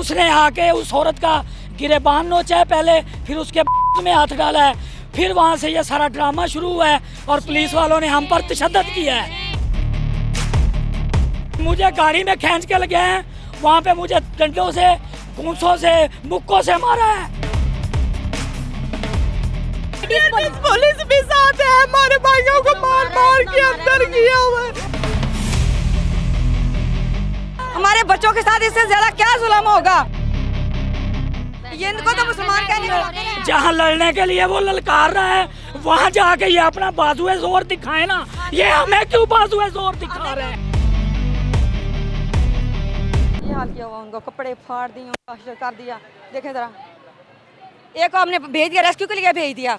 उसने आके उस औरत का गिरेबान नोचा है पहले, फिर उसके में हाथ डाला है, फिर वहाँ से ये सारा ड्रामा शुरू हुआ है और पुलिस वालों ने हम पर तशद्दुद किया है। मुझे गाड़ी में खींच के लगे हैं, वहाँ पे मुझे डंडों से, घूंसों से, मुक्कों से मारा है। पुलिस भी साथ है, हमारे भाइयों को मार मार के अंदर किया हुआ है। हमारे बच्चों के साथ इससे ज्यादा क्या जुल्म होगा? ये इनको तो मुसलमान कहने का। जहाँ लड़ने के लिए वो ललकार रहा है, वहाँ जाके ये अपना बाजुए जोर दिखाए ना। ये हमें क्यों बाजुए जोर दिखा रहे हैं? ये हाल किया हुआ, उनको कपड़े फाड़ दिए, उनको कर दिया। देखें जरा, एक को हमने भेज दिया, रेस्क्यू के लिए भेज दिया।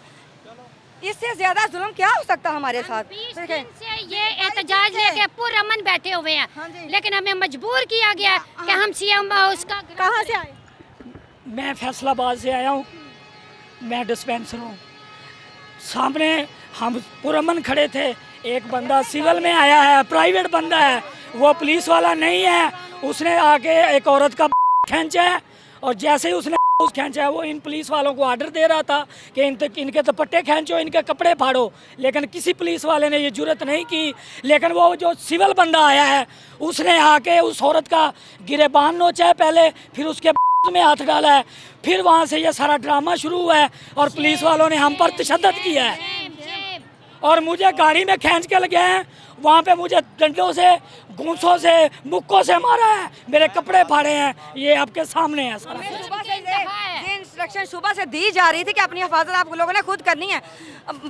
इससे ज्यादा जुल्म क्या हो सकता है हमारे साथ? 20 दिन से ये एहतजाज लेके पुरअमन बैठे हुए हैं, लेकिन हमें मजबूर किया गया कि हम सीएम उसका। कहाँ से आए? मैं फैसलाबाद से आया हूँ, मैं डिस्पेंसर हूँ। सामने हम पुरअमन खड़े थे, एक बंदा सिविल में आया है, प्राइवेट बंदा है, वो पुलिस वाला नहीं है। उसने आके एक औरत का खींचा है और जैसे ही उसने खींचा है, वो इन पुलिस वालों को ऑर्डर दे रहा था कि इनके दुपट्टे खींचो, इनके कपड़े फाड़ो, लेकिन किसी पुलिस वाले ने ये जुर्रत नहीं की। लेकिन वो जो सिविल बंदा आया है, उसने आके उस औरत का गिरेबान नोचा है पहले, फिर उसके में हाथ डाला है, फिर वहाँ से ये सारा ड्रामा शुरू हुआ है और पुलिस वालों ने हम पर तशद्दुद किया है। और मुझे गाड़ी में खींच के लगे हैं, वहाँ पे मुझे डंडों से, घूंसों से, मुक्कों से मारा है, मेरे कपड़े फाड़े हैं। ये आपके सामने है सारा कुछ। ये इंस्ट्रक्शन सुबह से दी जा रही थी कि अपनी हिफाजत आप लोगों ने खुद करनी है।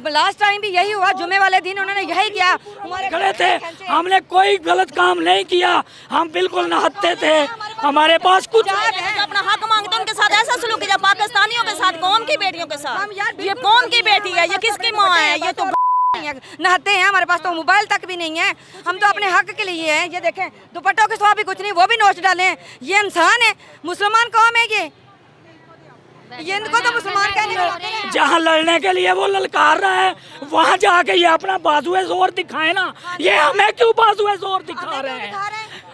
लास्ट टाइम भी यही हुआ, जुमे वाले दिन उन्होंने यही किया। हमारे खड़े थे, हमने कोई गलत काम नहीं किया, हम बिल्कुल नहत्ते थे, हमारे पास कुछ अपना हक मांगते उनके साथ ऐसा सलूक किया, पाकिस्तानियों के साथ, कौम की बेटियों के साथ। ये कौन की बेटी है? ये किसकी माँ है? ये तो नहाते हैं, हमारे पास तो मोबाइल तक भी नहीं है। हम तो अपने हक के लिए हैं। ये देखें, दुपट्टों के सिवा भी कुछ नहीं, वो भी नोच डाले हैं। ये इंसान है, मुसलमान कौम है ये इनको तो मुसलमान कहने का। जहाँ लड़ने के लिए वो ललकार रहा है, वहाँ जाके ये अपना बाजुए जोर दिखाए ना। ये हमें क्यों बाजुए जोर दिखा रहे हैं?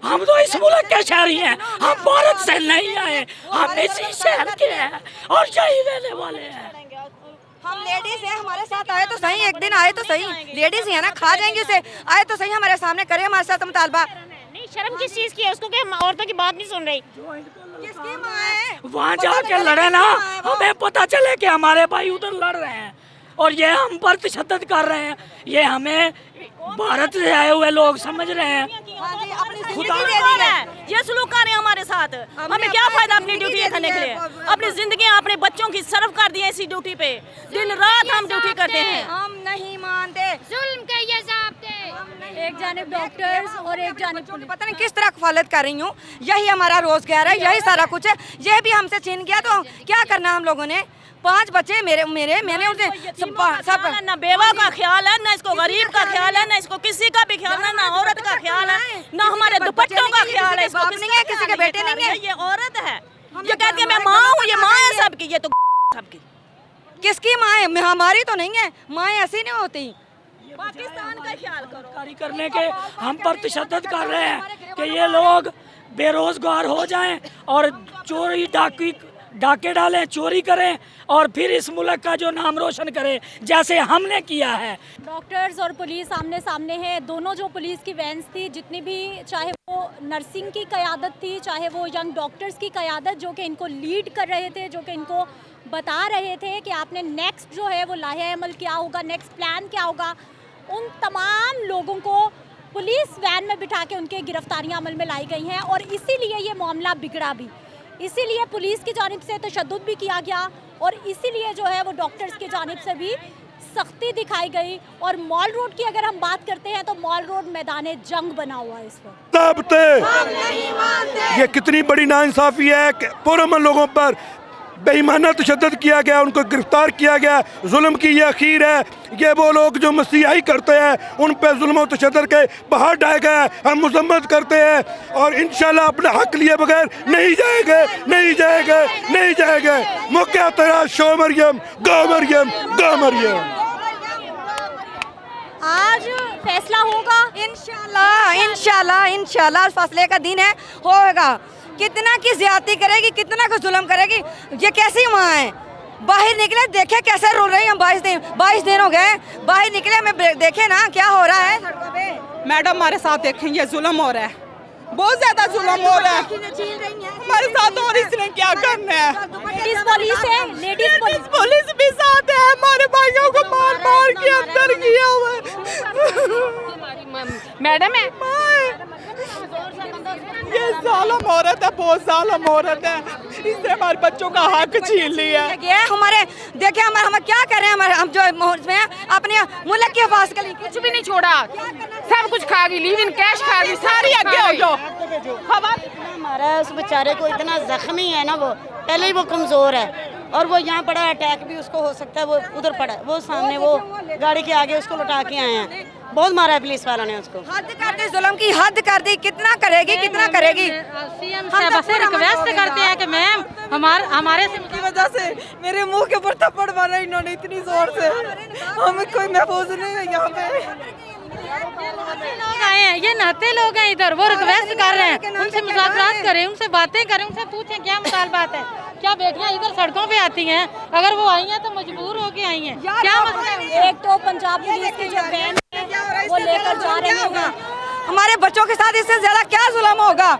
हम तो इस मुल्क के शहरी हैं, हम भारत से नहीं आए, हम इसी शहर के हैं और यही रहने वाले हैं। हम लेडीज हैं, हमारे साथ आए तो सही, एक दिन आए तो सही, लेडीज ही है ना, खा जाएंगे उसे। आए तो सही, हमारे सामने करे हमारे साथ मुतालबा। नहीं, शर्म किस चीज की है उसको कि हम औरतों की बात नहीं सुन रही? किसकी माँ है? वहाँ जाके लड़े ना, हमें पता चले कि हमारे भाई उधर लड़ रहे हैं और ये हम पर तशद्दुद कर रहे हैं। ये हमें भारत से आए हुए लोग समझ रहे हैं। खुदा है, ये सलूक कर रहे हैं हमारे साथ। हमें क्या फायदा अपनी ड्यूटी करने के लिए? अपनी जिंदगी अपने बच्चों की सर्व कर दी है इसी ड्यूटी पे। दिन रात हम ड्यूटी करते हैं। हम नहीं मानते जुल्म के ये ज़ाब्ते, एक जानिब डॉक्टर्स और एक जानिब पुलिस। पता नहीं किस तरह कफालत कर रही हूँ। यही हमारा रोजगार है, यही सारा कुछ है। ये भी हमसे छीन गया तो क्या करना हम लोगों ने? 5 बच्चे मैंने उनसे सब ना बेवा का ख्याल है, ना इसको गरीब का ख्याल है, ना इसको किसी का भी ख्याल है, ना औरत का ख्याल है, ना हमारे दुपट्टों का ख्याल है। इसको नहीं है, किसी के बेटे नहीं है। ये औरत है, ये कहती है मैं माँ हूँ, ये माँ है सबकी। ये तो सबकी। किसकी माँ है? हमारी तो नहीं है। माँ ऐसी नहीं होती। पाकिस्तान का ख्याल करो। करने के हम पर तशद्दुद कर रहे हैं कि ये लोग बेरोजगार हो जाएं और चोरी डाके डालें, चोरी करें और फिर इस मुल्क का जो नाम रोशन करें जैसे हमने किया है। डॉक्टर्स और पुलिस आमने सामने हैं। दोनों जो पुलिस की वैन्स थी, जितनी भी, चाहे वो नर्सिंग की क़यादत थी, चाहे वो यंग डॉक्टर्स की क़यादत, जो कि इनको लीड कर रहे थे, जो कि इनको बता रहे थे कि आपने नेक्स्ट जो है वो लाहे अमल क्या होगा, नेक्स्ट प्लान क्या होगा, उन तमाम लोगों को पुलिस वैन में बिठा के उनके गिरफ्तारियाँ अमल में लाई गई हैं। और इसीलिए ये मामला बिगड़ा भी, इसीलिए पुलिस की जानिब से तशद्दुद भी किया गया और इसीलिए जो है वो डॉक्टर्स की जानिब से भी सख्ती दिखाई गई। और मॉल रोड की अगर हम बात करते हैं तो मॉल रोड मैदान जंग बना हुआ है इस वक्त। ये कितनी बड़ी नाइंसाफ़ी है कि पुरअमन लोगों पर बेईमाना तशद्दुद किया गया, उनको गिरफ्तार किया गया। जुल्म की ये अखीर है। ये वो लोग जो मसीहाई करते हैं, उन पर जुल्म और तशद्दुद के पहाड़ ढाए गए। हम मजम्मत करते हैं और इंशाल्लाह अपना हक लिए बगैर नहीं जाएंगे, नहीं जाएंगे, नहीं जाएंगे। मौका तेरा शो मरियम, गो मरियम, गो मरियम। आज फैसला होगा इंशाल्लाह, इंशाल्लाह, इंशाल्लाह फैसले का दिन है, होगा। कितना की ज्यादती करेगी, कितना का जुल्म करेगी, ये कैसी माँ है। बाहर निकले देखे कैसे रो रही हम, 22 दिन हो गए बाहर निकले, हमें देखे ना क्या हो रहा है सड़कों पे। मैडम हमारे साथ देखें, ये जुल्म हो रहा है, बहुत ज्यादा जुल्म हो रहा है हमारे साथ। और इसने क्या करना है? लेडीज पुलिस है, लेडीज पुलिस भी साथ है, हमारे भाइयों को मार मार के अंदर किया हुआ है। मैडम है, ये जालिम औरत है, बहुत जालिम औरत है, इसने हमारे बच्चों का हक छीन लिया है। ये हमारे देखे हम क्या कर रहे हैं, हमारे हम जो में अपने मुल्क के हिफाजत के लिए कुछ भी नहीं छोड़ा, सब कुछ खा गई, लीव इन कैश खा गई, सारी आगे हो जाओ। हमारा उस बेचारे को इतना जख्मी है ना, वो पहले ही वो कमज़ोर है और वो यहाँ पड़ा, अटैक भी उसको हो सकता है, वो उधर पड़ा, वो सामने वो गाड़ी के आगे उसको लौटा के आए हैं, बहुत मारा है पुलिस वालों ने उसको। हद कर दी, जुल्म की हद कर दी, कितना करेगी, कितना करेगी। सीएम साहब से रिक्वेस्ट करते हैं कि मैम हमारे की वजह से मेरे मुंह के ऊपर थप्पड़ मारा इन्होंने इतनी जोर से, हमें कोई महफूज नहीं है यहाँ पे। लोग आए हैं, ये नहाते लोग हैं इधर, वो रिक्वेस्ट कर रहे हैं उनसे मुज़ाकरात करें, उनसे बातें करें, उनसे पूछें क्या मुतालबात है। क्या बेटियां इधर सड़कों पे आती हैं? अगर वो आई हैं तो मजबूर होके आई हैं, क्या मसला है? एक तो पंजाब पुलिस की जो वैन है वो लेकर जा रहे हैं, हमारे बच्चों के साथ इससे ज्यादा क्या जुल्म होगा।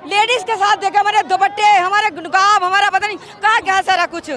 लेडीज के साथ देखा, हमारे दुपट्टे, हमारे निकाब, हमारा पता नहीं कहाँ क्या सारा कुछ।